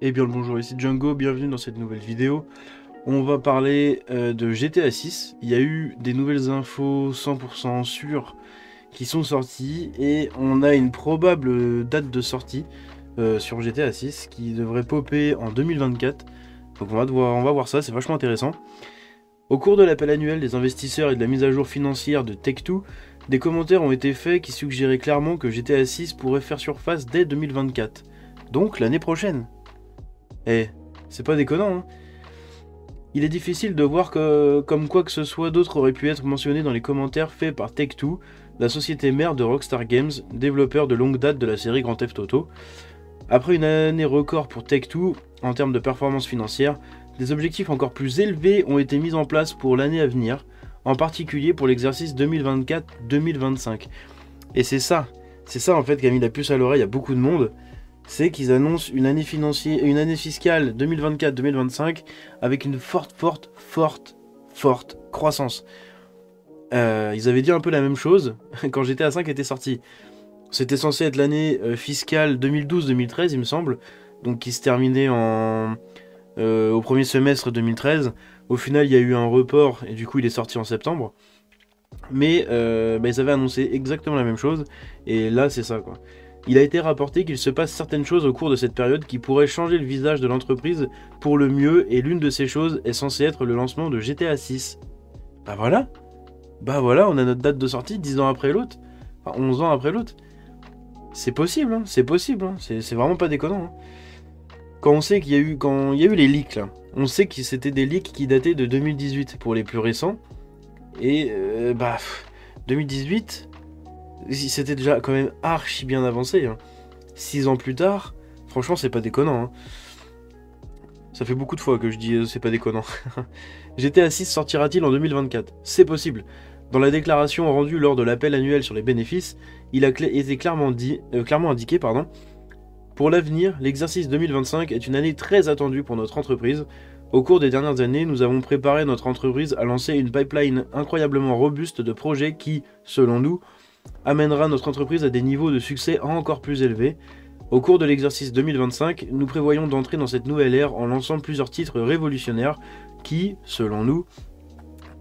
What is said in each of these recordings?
Eh bien le bonjour, ici Django, bienvenue dans cette nouvelle vidéo. On va parler de GTA 6. Il y a eu des nouvelles infos 100% sûres qui sont sorties et on a une probable date de sortie sur GTA 6 qui devrait popper en 2024. Donc on va voir ça, c'est vachement intéressant. Au cours de l'appel annuel des investisseurs et de la mise à jour financière de Take-Two, des commentaires ont été faits qui suggéraient clairement que GTA 6 pourrait faire surface dès 2024. Donc l'année prochaine. Eh, c'est pas déconnant, hein. Il est difficile de voir comme quoi que ce soit d'autre aurait pu être mentionné dans les commentaires faits par Take-Two, la société mère de Rockstar Games, développeur de longue date de la série Grand Theft Auto. Après une année record pour Take-Two, en termes de performance financière, des objectifs encore plus élevés ont été mis en place pour l'année à venir, en particulier pour l'exercice 2024-2025. Et c'est ça en fait qui a mis la puce à l'oreille à beaucoup de monde, c'est qu'ils annoncent une année fiscale 2024-2025 avec une forte croissance. Ils avaient dit un peu la même chose quand GTA 5 était sorti. C'était censé être l'année fiscale 2012-2013, il me semble, donc qui se terminait au premier semestre 2013. Au final, il y a eu un report et du coup, il est sorti en septembre. Mais ils avaient annoncé exactement la même chose, et là, c'est ça, quoi. Il a été rapporté qu'il se passe certaines choses au cours de cette période qui pourraient changer le visage de l'entreprise pour le mieux, et l'une de ces choses est censée être le lancement de GTA 6. Bah voilà, on a notre date de sortie 10 ans après l'autre, enfin 11 ans après l'autre. C'est possible, hein, c'est vraiment pas déconnant. Hein. Quand il y a eu les leaks là, on sait que c'était des leaks qui dataient de 2018 pour les plus récents, et 2018... c'était déjà quand même archi bien avancé. Hein. 6 ans plus tard, franchement, c'est pas déconnant. Hein. Ça fait beaucoup de fois que je dis c'est pas déconnant. GTA 6 sortira-t-il en 2024? C'est possible. Dans la déclaration rendue lors de l'appel annuel sur les bénéfices, il a été clairement indiqué, pardon. Pour l'avenir, l'exercice 2025 est une année très attendue pour notre entreprise. Au cours des dernières années, nous avons préparé notre entreprise à lancer une pipeline incroyablement robuste de projets qui, selon nous, amènera notre entreprise à des niveaux de succès encore plus élevés. Au cours de l'exercice 2025, nous prévoyons d'entrer dans cette nouvelle ère en lançant plusieurs titres révolutionnaires qui, selon nous,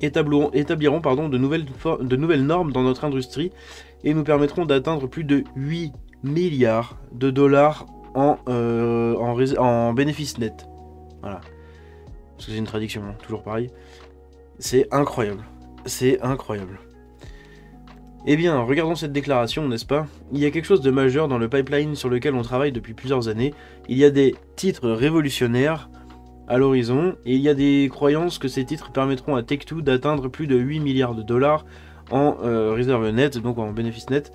établiront de nouvelles normes dans notre industrie et nous permettront d'atteindre plus de 8 milliards de dollars en bénéfices nets. Voilà. Parce que c'est une traduction, hein, toujours pareil. C'est incroyable. C'est incroyable. Eh bien, regardons cette déclaration, n'est-ce pas? Il y a quelque chose de majeur dans le pipeline sur lequel on travaille depuis plusieurs années. Il y a des titres révolutionnaires à l'horizon, et il y a des croyances que ces titres permettront à Take-Two d'atteindre plus de 8 milliards de dollars en réserve nette, donc en bénéfice net.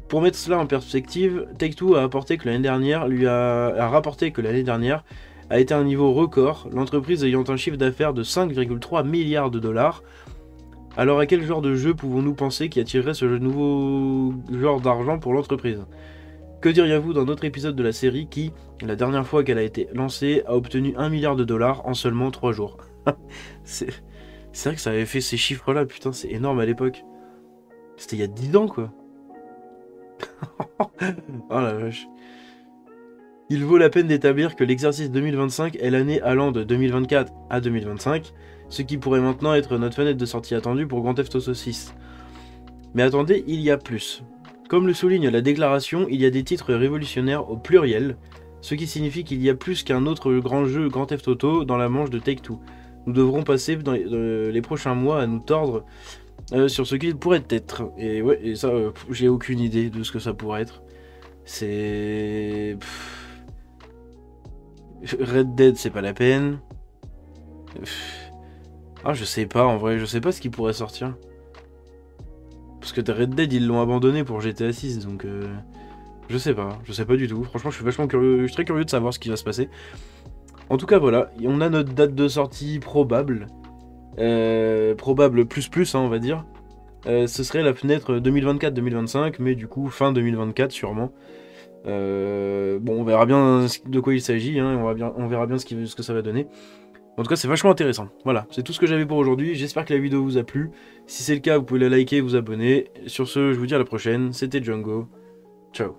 Pour mettre cela en perspective, Take-Two a rapporté que l'année dernière a été un niveau record, l'entreprise ayant un chiffre d'affaires de 5,3 milliards de dollars. Alors à quel genre de jeu pouvons-nous penser qui attirerait ce nouveau genre d'argent pour l'entreprise? Que diriez-vous d'un autre épisode de la série qui, la dernière fois qu'elle a été lancée, a obtenu 1 milliard de dollars en seulement 3 jours? C'est vrai que ça avait fait ces chiffres-là, putain, c'est énorme à l'époque. C'était il y a 10 ans, quoi. Oh la vache. Il vaut la peine d'établir que l'exercice 2025 est l'année allant de 2024 à 2025, ce qui pourrait maintenant être notre fenêtre de sortie attendue pour Grand Theft Auto 6. Mais attendez, il y a plus. Comme le souligne la déclaration, il y a des titres révolutionnaires au pluriel, ce qui signifie qu'il y a plus qu'un autre grand jeu Grand Theft Auto dans la manche de Take-Two. Nous devrons passer dans les prochains mois à nous tordre sur ce qu'il pourrait être. Et ouais, et ça, j'ai aucune idée de ce que ça pourrait être. C'est... Red Dead, c'est pas la peine. Ah, je sais pas, en vrai, je sais pas ce qui pourrait sortir. Parce que Red Dead, ils l'ont abandonné pour GTA 6, donc... je sais pas du tout. Franchement, je suis vachement curieux, je suis très curieux de savoir ce qui va se passer. En tout cas, voilà, on a notre date de sortie probable. Probable plus, hein, on va dire. Ce serait la fenêtre 2024-2025, mais du coup, fin 2024, sûrement. Bon, on verra bien de quoi il s'agit, hein, on verra bien ce que ça va donner. En tout cas, c'est vachement intéressant. Voilà, c'est tout ce que j'avais pour aujourd'hui. J'espère que la vidéo vous a plu. Si c'est le cas, vous pouvez la liker, vous abonner. Sur ce, je vous dis à la prochaine. C'était Django. Ciao.